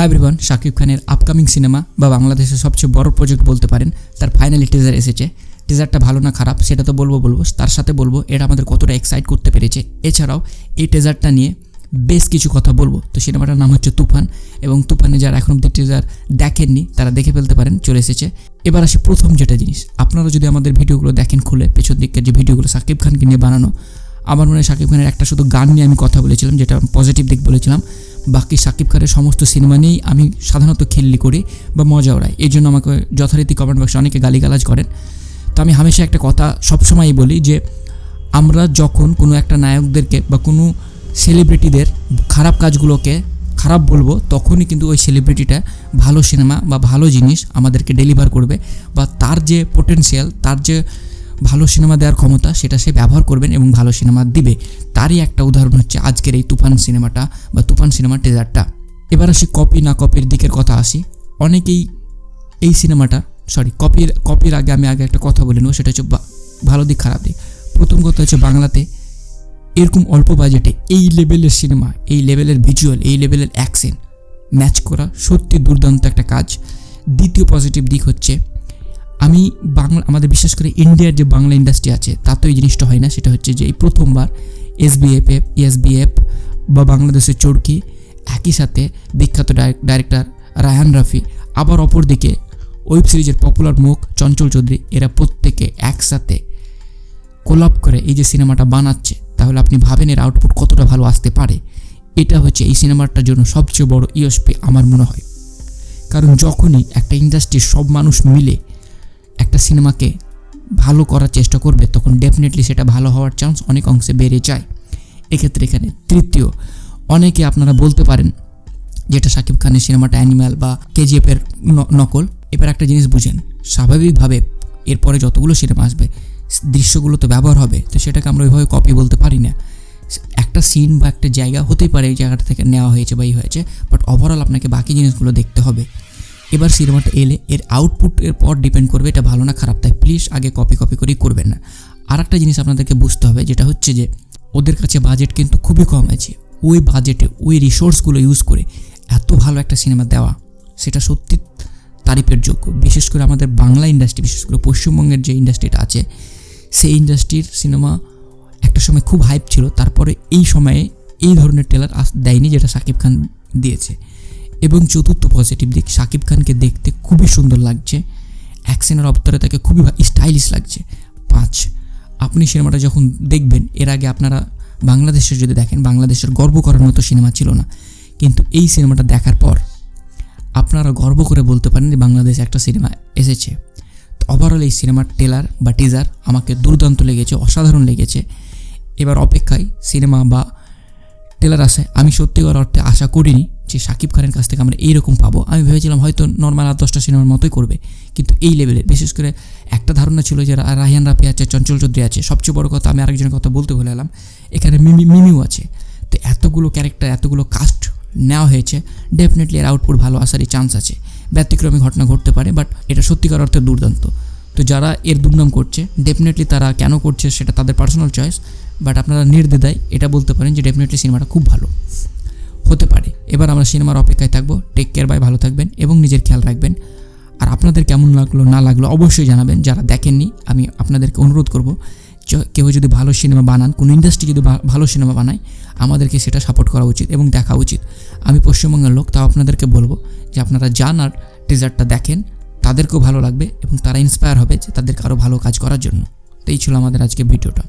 Hi everyone, Shakib খানের upcoming cinema বা বাংলাদেশের সবচেয়ে বড় প্রজেক্ট বলতে পারেন, তার ফাইনালি টিজার এসেছে। টিজারটা ভালো না খারাপ সেটা তো বলবো, তার সাথে বলবো এটা আমাদের কতটা এক্সাইট করতে পেরেছে। এছাড়াও এই টিজারটা নিয়ে বেশ কিছু কথা বলবো। তো সিনেমাটার নাম হচ্ছে তুফান, এবং তুফানে যারা এখন অব্দি টিজার দেখেননি তারা দেখে ফেলতে পারেন, চলে এসেছে। এবার আসি প্রথম যেটা জিনিস, আপনারা যদি আমাদের ভিডিওগুলো দেখেন খুলে, পেছন দিকের যে ভিডিওগুলো শাকিব খানকে নিয়ে বানানো, আমার মনে হয় শাকিব খানের একটা শুধু গান নিয়ে আমি কথা বলেছিলাম, যেটা পজিটিভ দিক বলেছিলাম। বাকি শাকিব খানের সমস্ত সিনেমা নিয়েই আমি সাধারণত খিল্লি করি বা মজা ওড়াই। এই জন্য আমাকে যথারীতি কমেন্ট বক্সে অনেকে গালিগালাজ করেন। তো আমি হামেশা একটা কথা সবসময়ই বলি যে আমরা যখন কোনো একটা নায়কদেরকে বা কোনো সেলিব্রিটিদের খারাপ কাজগুলোকে খারাপ বলবো, তখনই কিন্তু ওই সেলিব্রিটিটা ভালো সিনেমা বা ভালো জিনিস আমাদেরকে ডেলিভার করবে, বা তার যে পোটেনশিয়াল, তার যে ভালো সিনেমা দেওয়ার ক্ষমতা, সেটা সে ব্যবহার করবেন এবং ভালো সিনেমা দিবে। তারই একটা উদাহরণ হচ্ছে আজকের এই তুফান সিনেমাটা বা তুফান সিনেমার টিজারটা। এবার আসি কপি না কপির দিকের কথা আসি। অনেকেই এই সিনেমাটা কপির আগে আমি একটা কথা বলে নেব, সেটা হচ্ছে ভালো দিক খারাপ দিক। প্রথম কথা হচ্ছে বাংলাতে এরকম অল্প বাজেটে এই লেভেলের সিনেমা, এই লেভেলের ভিজুয়াল, এই লেভেলের অ্যাকশন ম্যাচ করা সত্যি দুর্দান্ত একটা কাজ। দ্বিতীয় পজিটিভ দিক হচ্ছে আমাদের বিশেষ করে ইন্ডিয়ার যে বাংলা ইন্ডাস্ট্রি আছে তাতে এই জিনিসটা হয় না। সেটা হচ্ছে যে এই প্রথমবার এসবিএফ বা বাংলাদেশের চরকি একই সাথে বিখ্যাত ডাইরেক্টর রায়হান রাফি, আবার অপরদিকে ওয়েব সিরিজের পপুলার মুখ চঞ্চল চৌধুরী, এরা প্রত্যেকে একসাথে কোলাপ করে এই যে সিনেমাটা বানাচ্ছে, তাহলে আপনি ভাবেন এর আউটপুট কতটা ভালো আসতে পারে। এটা হচ্ছে এই সিনেমাটার জন্য সবচেয়ে বড় ইউএসপি আমার মনে হয়। কারণ যখনই একটা ইন্ডাস্ট্রির সব মানুষ মিলে একটা সিনেমাকে ভালো করার চেষ্টা করবে, তখন ডেফিনেটলি সেটা ভালো হওয়ার চান্স অনেক অংশে বেড়ে যায়। এক্ষেত্রে এখানে তৃতীয়, অনেকে আপনারা বলতে পারেন যেটা শাকিব খানের সিনেমাটা অ্যানিম্যাল বা কেজিএফের নকল। এবার একটা জিনিস বুঝেন, স্বাভাবিকভাবে এরপরে যতগুলো সিনেমা আসবে দৃশ্যগুলো তো ব্যবহার হবে, তো সেটাকে আমরা ওইভাবে কপি বলতে পারি না। একটা সিন বা একটা জায়গা হতেই পারে এই জায়গাটা থেকে নেওয়া হয়েছে বা হয়েছে, বাট ওভারঅল আপনাকে বাকি জিনিসগুলো দেখতে হবে। এবার সিনেমাটা এলে এর আউটপুটের পর ডিপেন্ড করবে এটা ভালো না খারাপ, তাই প্লিজ আগে কপি করেই করবেন না। আর একটা জিনিস আপনাদেরকে বুঝতে হবে, যেটা হচ্ছে যে ওদের কাছে বাজেট কিন্তু খুবই কম আছে। ওই বাজেটে ওই রিসোর্সগুলো ইউজ করে এত ভালো একটা সিনেমা দেওয়া, সেটা সত্যি তারিফের যোগ্য। বিশেষ করে আমাদের বাংলা ইন্ডাস্ট্রি, বিশেষ করে পশ্চিমবঙ্গের যে ইন্ডাস্ট্রিটা আছে, সেই ইন্ডাস্ট্রির সিনেমা একটা সময় খুব হাইপ ছিল, তারপরে এই সময়ে এই ধরনের ট্রেলার দেয়নি যেটা শাকিব খান দিয়েছে। এবং চতুর্থ পজিটিভ দিক, শাকিব খানকে দেখতে খুবই সুন্দর লাগছে, অ্যাকশনের অবতারে তাকে খুবই স্টাইলিশ লাগছে। 5, আপনি সিনেমাটা যখন দেখবেন, এর আগে আপনারা বাংলাদেশের যদি দেখেন, বাংলাদেশের গর্ব করার মতো সিনেমা ছিল না, কিন্তু এই সিনেমাটা দেখার পর আপনারা গর্ব করে বলতে পারেন যে বাংলাদেশে একটা সিনেমা এসেছে। তো ওভারঅল এই সিনেমার ট্রেলার বা টিজার আমাকে দুর্দান্ত লেগেছে, অসাধারণ লেগেছে। এবার অপেক্ষায় সিনেমা বা ট্রেলার আসে। আমি সত্যিকার অর্থে আশা করিনি যে শাকিব খানের কাছ থেকে আমরা এইরকম পাবো। আমি ভেবেছিলাম হয়তো নর্মাল 10টা সিনেমার মতোই করবে, কিন্তু এই লেভেলের। বিশেষ করে একটা ধারণা ছিল যে রায়হান রাফি আছে, চঞ্চল চৌধুরী আছে, সবচেয়ে বড় কথা আমি আরেকজনের কথা বলতে ভুলে এলাম, এখানে মিমিও আছে। তো এতগুলো ক্যারেক্টার, এতগুলো কাস্ট নেওয়া হয়েছে, ডেফিনেটলি এর আউটপুট ভালো আসারই চান্স আছে। ব্যতিক্রমী ঘটনা ঘটতে পারে, বাট এটা সত্যিকার অর্থে দুর্দান্ত। তো যারা এর দুর্নাম করছে, ডেফিনেটলি তারা কেন করছে সেটা তাদের পার্সোনাল চয়েস, বাট আপনারা নির্দ্বিধায় এটা বলতে পারেন যে ডেফিনেটলি সিনেমাটা খুব ভালো হতে পারে। এবার আমরা সিনেমার অপেক্ষায় থাকবো। টেক কেয়ার, বাই, ভালো থাকবেন এবং নিজের খেয়াল রাখবেন। আর আপনাদের কেমন লাগলো না লাগলো অবশ্যই জানাবেন। যারা দেখেননি, আমি আপনাদেরকে অনুরোধ করব, কেউ যদি ভালো সিনেমা বানান, কোনো ইন্ডাস্ট্রি যদি ভালো সিনেমা বানায়, আমাদেরকে সেটা সাপোর্ট করা উচিত এবং দেখা উচিত। আমি পশ্চিমবঙ্গের লোক, তাও আপনাদেরকে বলবো যে আপনারা যান আর টিজারটা দেখেন, তাদেরকেও ভালো লাগবে এবং তারা ইন্সপায়ার হবে যে তাদেরকে আরও ভালো কাজ করার জন্য। তো এই ছিল আমাদের আজকে ভিডিওটা।